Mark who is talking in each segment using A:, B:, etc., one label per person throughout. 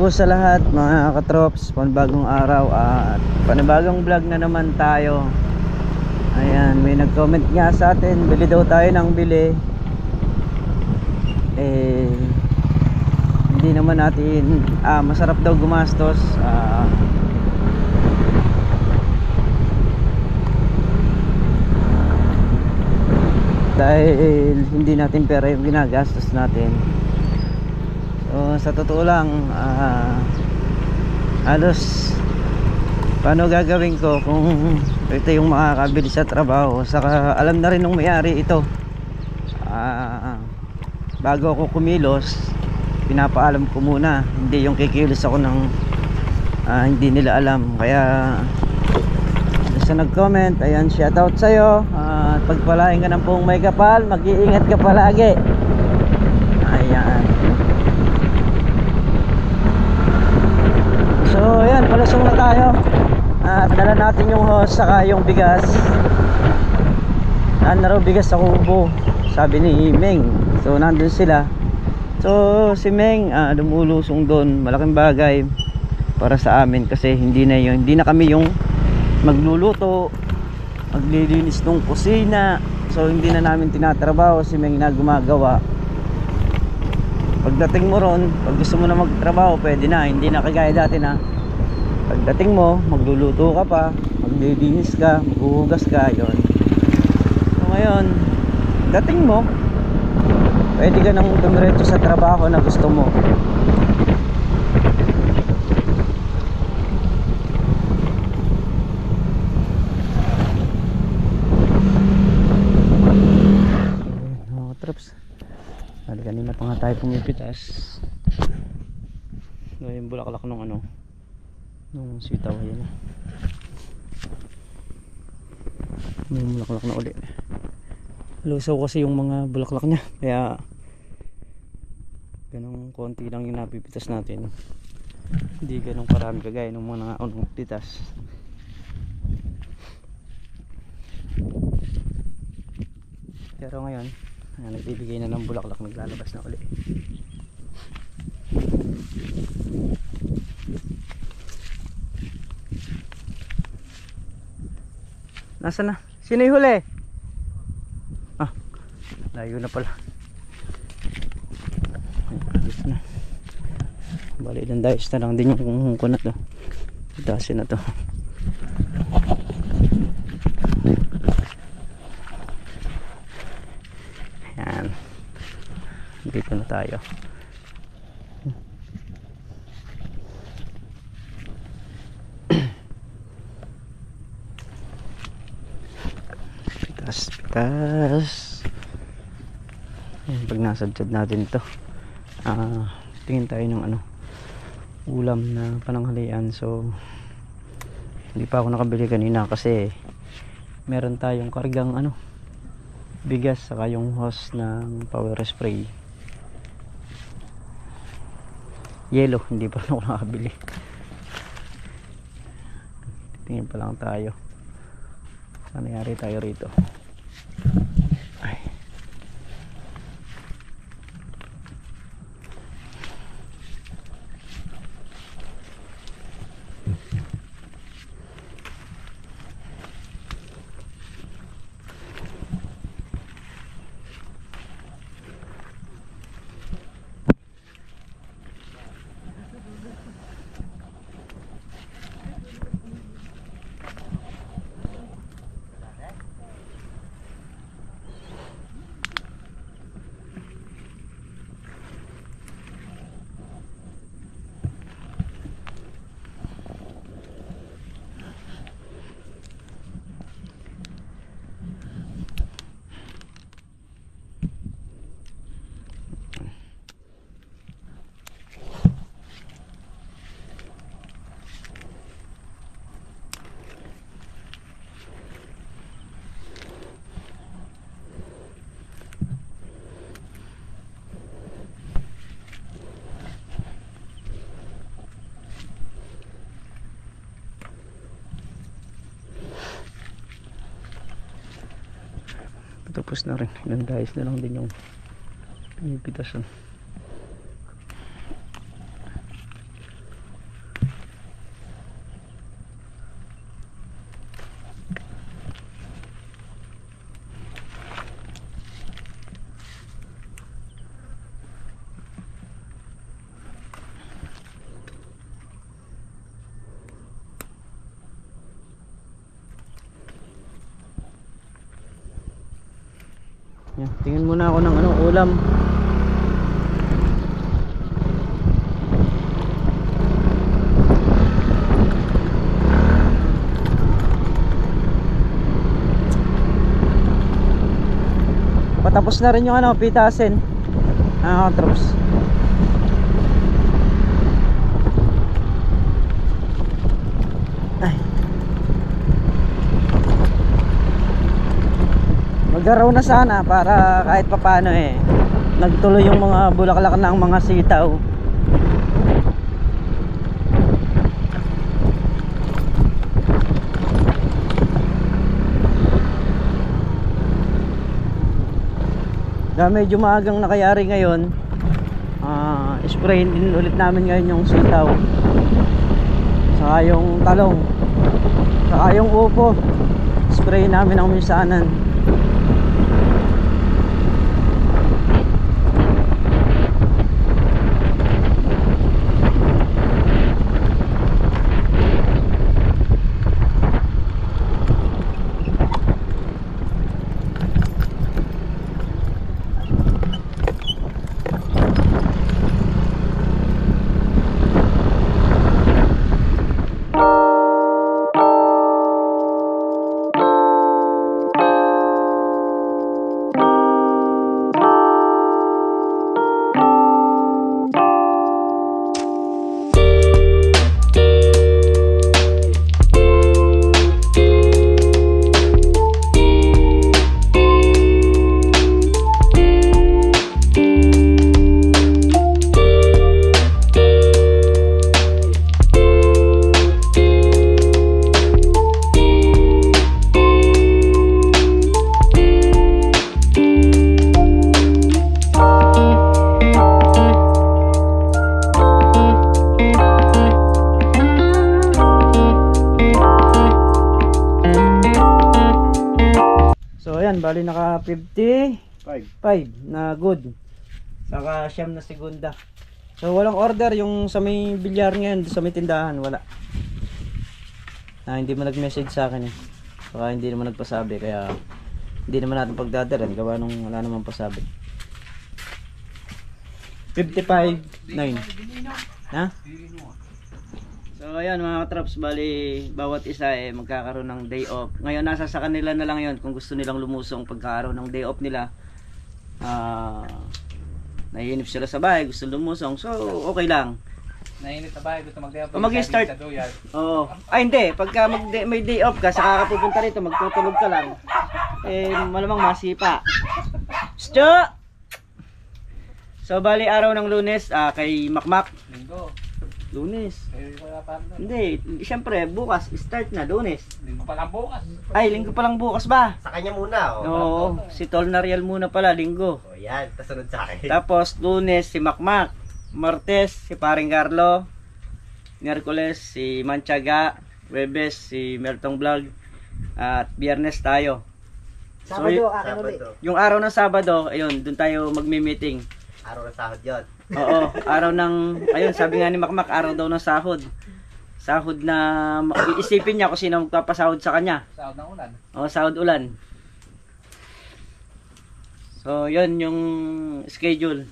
A: po sa lahat mga katrops, panibagong araw at panibagong vlog na naman tayo. Ayan, may nag-comment nga sa atin, bili daw tayo ng bili. Hindi naman natin masarap daw gumastos. Dahil hindi natin pera yung ginagastos natin. So sa totoo lang, halos paano gagawin ko kung ito yung makakabili sa trabaho. Saka alam na rin nung may-ari ito, bago ako kumilos pinapaalam ko muna, hindi yung kikilos ako ng hindi nila alam. Kaya sa nag-comment, ayan, shoutout sa'yo at pagpalain ka ng buong may kapal, mag-iingat ka palagi. Ayan. So ayan, palusong na tayo. Dala natin yung hose saka yung bigas. Na raw bigas sa kubo, sabi ni Meng. So nandun sila. So si Meng lumulusong doon. Malaking bagay para sa amin kasi hindi na kami yung magluluto, maglilinis ng kusina. So hindi na namin tinatrabaho, si Meng na gumagawa. Pagdating mo ron, pag gusto mo na magtrabaho, pwede na, hindi na kagaya dati na pagdating mo, magluluto ka pa, maglilinis ka, maghuhugas ka, yun. So ngayon, dating mo, pwede ka nang dumiretso sa trabaho na gusto mo. Kanina pa nga tayo pumipitas. Yung bulaklak nung nung sitaw, yan. Yung bulaklak na uli. Lusaw kasi yung mga bulaklak niya, kaya ganong konti lang yung napipitas natin. Hindi ganong karami kagaya ng mga unang pitas. Pero ngayon nagbibigay na ng bulaklak, naglalabas na uli. Nasaan na? Sino yung huli? Layo na pala. Ayos na. Bali ilang dayos na lang din yung kunat to. Dasin na to. Dito na tayo. Pitas. Pag nasadjad natin ito, tingin tayo ng ulam na pananghalian. So hindi pa ako nakabili kanina kasi meron tayong kargang bigas saka yung hose ng power spray. Yelo, hindi pa ako nakabili. Tingin pa lang tayo. Nangyari tayo rito. Ay. Tapos na rin, ilang dayos na lang din yung pinipitas. Yan, tingin muna ako ng ano, ulam. Patapos na rin yung ano, pitasin. Troops. Ay. Mag-araw na sana para kahit papano nagtuloy yung mga bulaklak ng mga sitaw. Medyo maagang nakayari ngayon. Sprayin din ulit namin ngayon yung sitaw, saka yung talong, saka yung upo. Spray namin ang minsanan. Bali naka 55 na good. Saka siyam na segunda. So walang order yung sa may bilyar ngayon, sa may tindahan wala. Hindi mo nag-message sa akin Saka hindi naman nagpasabi, kaya hindi naman natin pagdadalan gawa nung wala naman pasabi. 55.9. Ha? So ayan mga katraps, bali bawat isa magkakaroon ng day off. Ngayon nasa sa kanila na lang yon kung gusto nilang lumusong pagkakaroon ng day off nila. Naiinip sila sa bahay, gusto lumusong, so okay lang.
B: Naiinip sa bahay, gusto mag-day off.
A: Kung mag-start, oo. Hindi, pagka may day off ka, saka ka pupunta rito, magtutulog ka lang, malamang masipa. Sto! So bali araw ng Lunes, kay Makmak.
B: Linggo.
A: Lunes. Hindi, siyempre bukas start na Lunes.
B: Linggo pa lang bukas.
A: Ay, linggo pa lang bukas ba?
C: Sa kanya muna,
A: Oo, si Tol Nariel muna pala, linggo.
C: O yan, kasunod sa akin.
A: Tapos Lunes si Makmak, Martes si Paring Carlo, Miyerkules si Manchaga, Huwebes si Mertong Vlog, at Biyernes tayo.
C: Sabado,
A: Yung araw ng Sabado, ayun, dun tayo magmi-meeting.
C: Araw ng sahod yun.
A: Oo, araw ng, ayun, sabi nga ni Makmak, araw daw ng sahod. Sahod na, iisipin niya kung sino magpapasahod sa kanya.
B: Sahod ng ulan.
A: Oo, sahod ulan. So, yun yung schedule.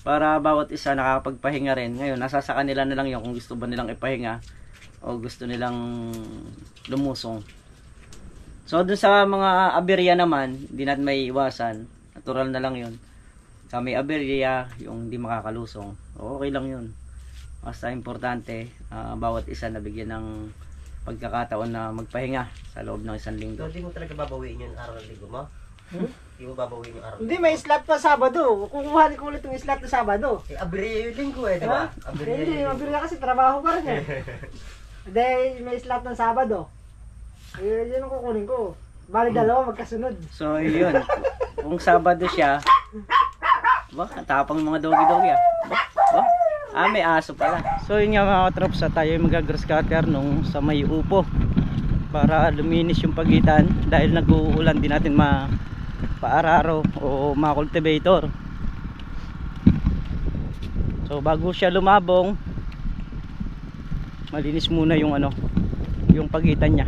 A: Para bawat isa nakakapagpahinga rin. Ngayon, nasa sa kanila na lang yun kung gusto ba nilang ipahinga o gusto nilang lumusong. So, dun sa mga aberya naman, hindi natin may iwasan. Natural na lang yun. Sa may aberya, yung hindi makakalusong, okay lang yun. Basta importante, bawat isa nabigyan ng pagkakataon na magpahinga sa loob ng isang linggo.
C: So, hindi mo talaga babawiin yung araw ng linggo mo? Hindi mo babawiin yung araw ng
D: Hindi, may slot pa Sabado. Kukuhanin ko ulit yung slot na Sabado.
C: aberya yung linggo di ba?
D: Hindi, mabili kasi trabaho pa rin Hindi, may slot ng Sabado. Yun ang kukunin ko. Bali dalawa magkasunod.
A: So, yun. Kung Sabado siya, tapang mga dogi-dogi may aso pala. So yun nga mga katrops, tayo mag-grass cutter nung sa may upo para luminis yung pagitan dahil nag-uulan, din natin paararo o ma-cultivator. So bago siya lumabong, malinis muna yung pagitan niya.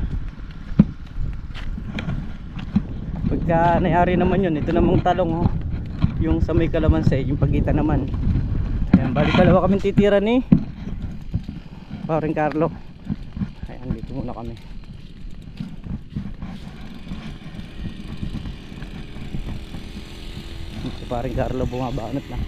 A: Pagka pagka nayari naman yun, ito namang talong, oh. Yung sa may kalamansi, yung pagitan naman. Ayan, bali dalawa kami titira ni Paring Carlo. Ayan, dito muna kami. Si Paring Carlo bumabanat na.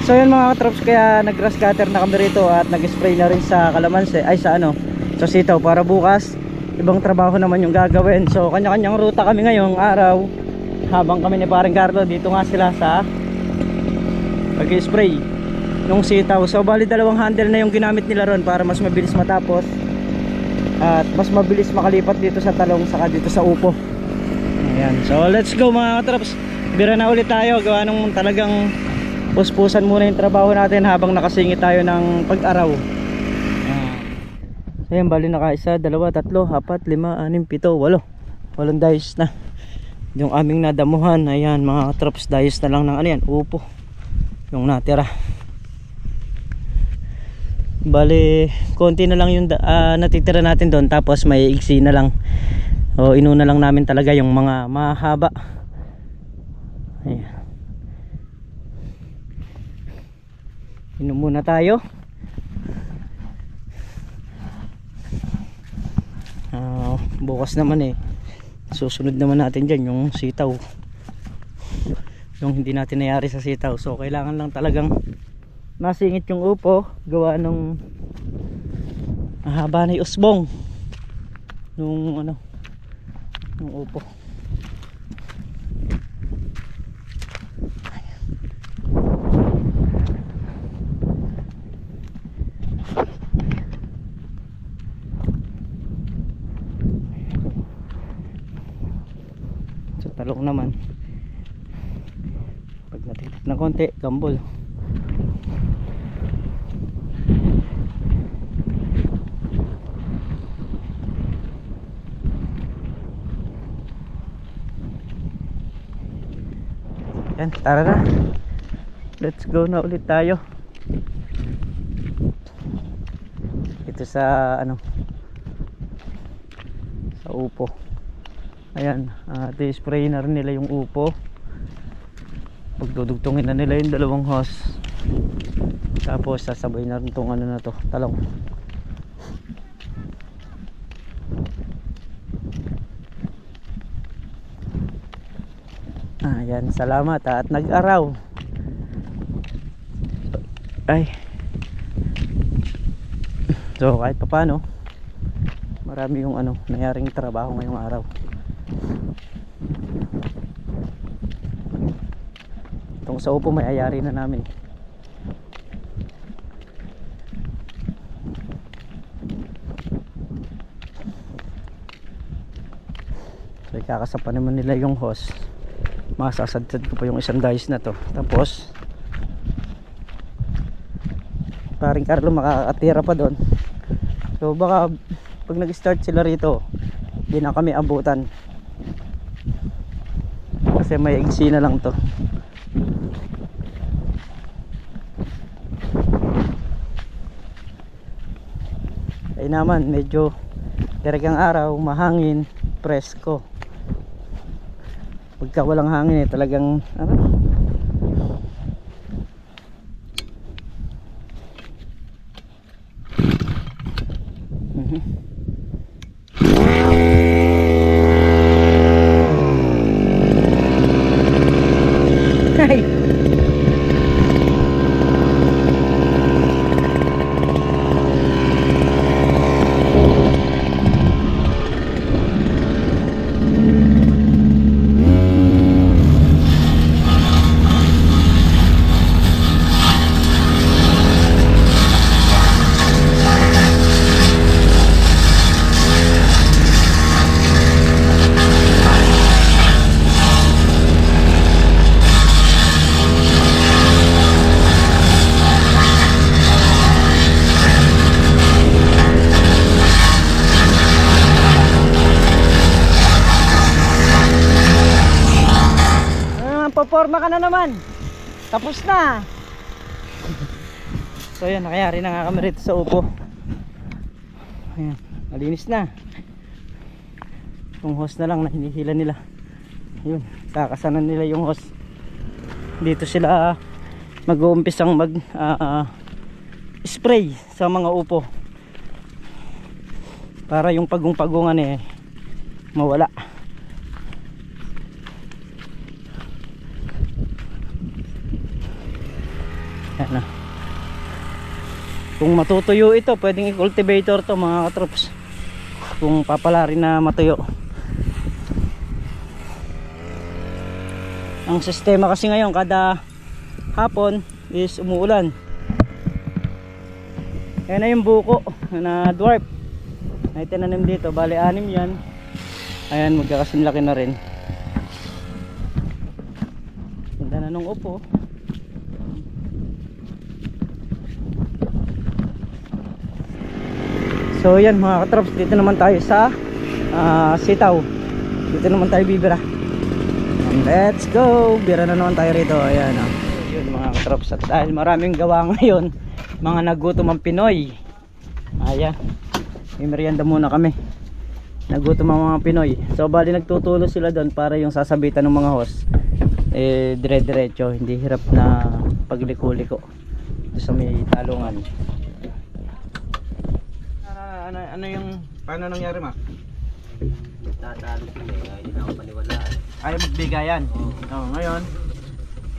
A: So yun mga katrops, kaya nag grass cutter na kami rito at nag-spray na rin sa kalamansi, ay sa ano, sa sitaw, para bukas ibang trabaho naman yung gagawin. So kanya-kanyang ruta kami ngayong araw, habang kami ni Paring Carlo dito nga sila sa pag-spray nung sitaw. So bali dalawang handle na yung ginamit nila ron para mas mabilis matapos at mas mabilis makalipat dito sa talong saka dito sa upo. Ayan, so let's go mga katrops, bira na ulit tayo, gawa nung talagang puspusan muna yung trabaho natin habang nakasingit tayo ng pag-araw. Ayan, bali naka 1, 2, 3, 4, 5, 6, 7, 8. 8 dayos na yung aming nadamuhan. Ayan mga katrops, dayos na lang ng ano yan, upo yung natira. Bali konti na lang yung natitira natin doon, tapos may iksi na lang, o inuna lang namin talaga yung mga mahaba. Ayan, inom muna tayo. Bukas naman susunod naman natin dyan yung sitaw, yung hindi natin nayari sa sitaw. So kailangan lang talagang masingit yung upo, gawa nung mahaba na yung usbong nung ano, nung upo. Talong naman, pag natikip na konti, gambol. Yan, tara na, let's go na ulit tayo ito sa ano, sa upo. Ayan, i-spray na rin nila yung upo, pagdudugtungin na nila yung dalawang hose, tapos sasabay na rin itong ano na to, talong. Ayan, salamat at nag-araw. Ay, so kahit pa paano marami yung ano, nayaring trabaho ngayong araw. Itong sa upo may ayari na namin. So ikakasapa naman nila yung hose, masasadtad ko pa yung isang dice na to, tapos Paring Carlo makakatira pa doon. So baka pag nag-start sila rito, di na kami abutan kasi may iksi na lang to. Ay naman, medyo direkang araw, mahangin, presko. Pagka walang hangin talagang ano, Ay. Paporma ka na naman. Tapos na. So yan, nakayari na nga kami rito sa upo. Ayan, malinis na. Yung hose na lang na hinihila nila. Yun, kakasanan nila yung hose. Dito sila mag-uumpisang mag spray sa mga upo para yung pagong-pagungan eh mawala. Yan na. Kung matutuyo ito, pwedeng i-cultivator to mga katrops. Kung papalarin na matuyo. Ang sistema kasi ngayon, kada hapon is umuulan. Yan na yung buko na dwarf na itinanim dito. Bali 6 yan. Ayan, magkakasinlaki na rin. Ganda na nung upo. So yan mga katrops, dito naman tayo sa sitaw. Dito naman tayo bibira. Let's go! Bira na naman tayo rito. Ayan o. Yun mga katrops. At dahil maraming gawa ngayon, mga nagutom ang Pinoy. Ayan. May merienda muna kami. Nagutom ang mga Pinoy. So bali nagtutulo sila doon para yung sasabitan ng mga host eh dire-diretso. Hindi hirap na pagliko-liko. Ito sa may talungan. Ano yung paano nangyari, ma?
C: Tatalo sila eh, hindi na ako paniwalaan.
A: Ayaw magbigayan. Oo, ngayon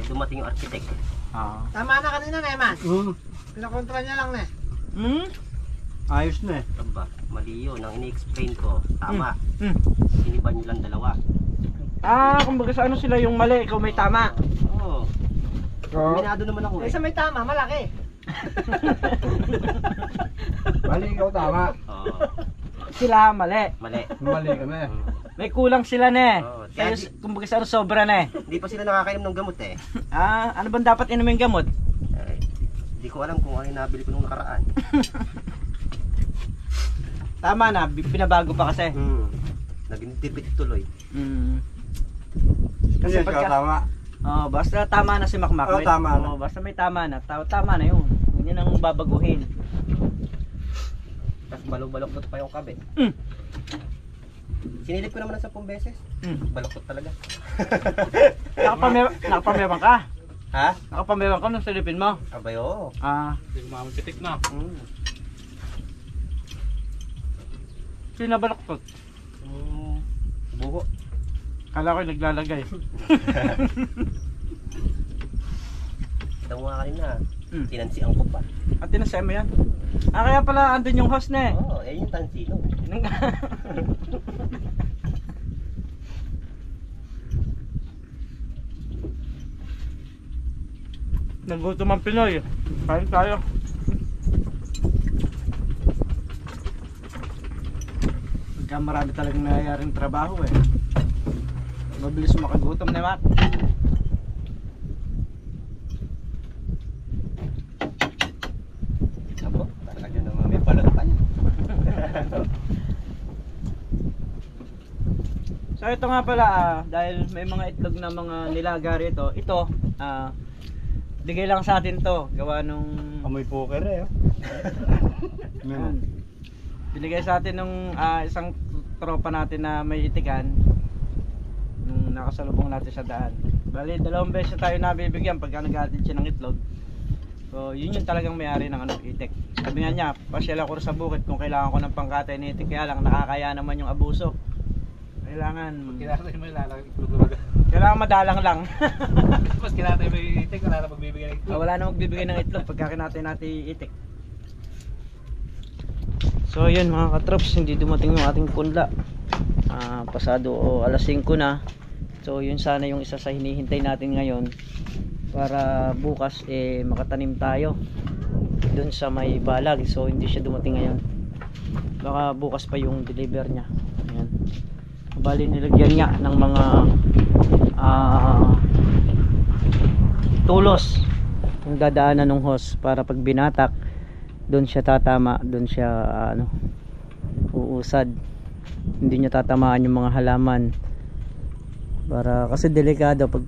C: Dumating yung architect.
D: Tama na kanina, Neman. Pinakontra niya lang, ne.
A: Ayos na eh.
C: Aba, mali yun. Ang ini-explain ko, tama. Siniban nyo lang dalawa.
A: Kumbaga sa ano sila yung mali, ikaw may tama.
C: Oo. Minado naman ako eh.
D: Isa may tama, malaki.
E: Mali ikaw tama.
C: Oo.
A: Sila mali.
C: Mali.
E: Mali kami.
A: May kulang sila na eh.
C: Oo.
A: Kaya kumbaga sa ano sobra na eh.
C: Hindi pa sila nakakainom ng gamot eh.
A: Ano bang dapat inumin gamot?
C: Hindi ko alam kung ano yung nabili ko nung nakaraan.
A: Tama na, binabago pa kasi.
C: Naging tipid tuloy.
E: Kasi pagka tama.
A: Basta tama na si Makmak.
E: Oo, tama na.
A: Basta may tama na. Tama na yun. Hindi nang babaguhin.
C: Tapos balok-baloktot pa yung kabe. Sinilip ko naman ng 10 beses. Baloktot talaga.
A: Nakapamewan ka?
C: Ha?
A: Nakapamewan ka nung silipin mo?
C: Abay oo.
B: Hindi ko mamapitik na.
A: Sino baloktot?
C: Buho.
A: Kala ko naglalagay.
C: Ito mo nga kanina. Tinansiang ko pa.
A: At tinasay mo yan? Kaya pala andun yung host na eh.
C: Oo, yung tansino.
A: Nagutom ang Pinoy. Kain tayo. Pagka marami talagang nangyayaring trabaho eh. Mabilis makagutom na Mat.
C: Abo, talaga yun naman may balot pa niya.
A: So ito nga pala dahil may mga itlog na mga nilaga rito. Ito bigay lang sa atin to. Gawa nung
E: Amoy poker eh.
A: Ayan. Binigay sa atin nung isang tropa natin na may itikan nung nakasalubong natin sa daan. Bali, 2 beses tayo nabibigyan pagka nag-aatid siya ng itlog. So yun yung talagang may-ari ng ano, itik. Sabi nga niya, pasyal ako sa bukid kung kailangan ko ng pangkatay ni itik, kaya lang nakakaya naman yung abuso. Kailangan
B: Kinatay mo yung lalaki itulugan.
A: kailangan madalang lang.
B: Mas kinatay mo yung itik, wala na magbibigay ng itlog.
A: Wala na magbibigay ng itlog pagka kinatay natin itik. So yun mga katrops, hindi dumating yung ating punla. Pasado alas 5 na. So yun sana yung isa sa hinihintay natin ngayon para bukas makatanim tayo dun sa may balag. So hindi siya dumating ngayon, baka bukas pa yung deliver niya. Ayan. Bali nilagyan niya ng mga tulos yung dadaanan ng hose para pag binatak doon siya tatama, doon siya uusad, hindi niya tatamaan yung mga halaman, para kasi delikado pag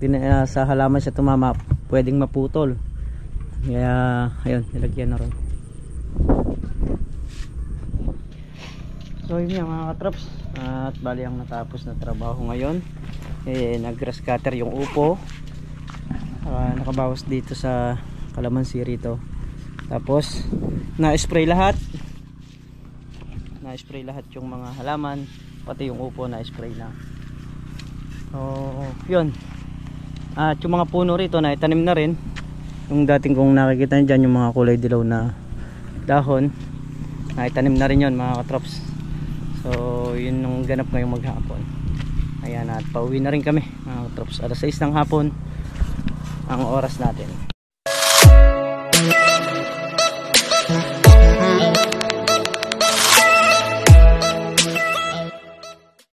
A: sa halaman siya tumama, pwedeng maputol. Kaya ayun, nilagyan na rin. So yun nga mga katrops, at bali ang natapos na trabaho ngayon, nag grass cutter yung upo, nakabawas dito sa kalamansi rito. Tapos na-spray lahat yung mga halaman, pati yung upo na-spray na. So yun, at yung mga puno rito na itanim na rin, yung dating kong nakikita nyo dyan, yung mga kulay dilaw na dahon, na itanim na rin yun mga katrops. So yun yung ganap ngayong maghapon. Ayan, at pauwi na rin kami mga katrops, alas 6 ng hapon ang oras natin.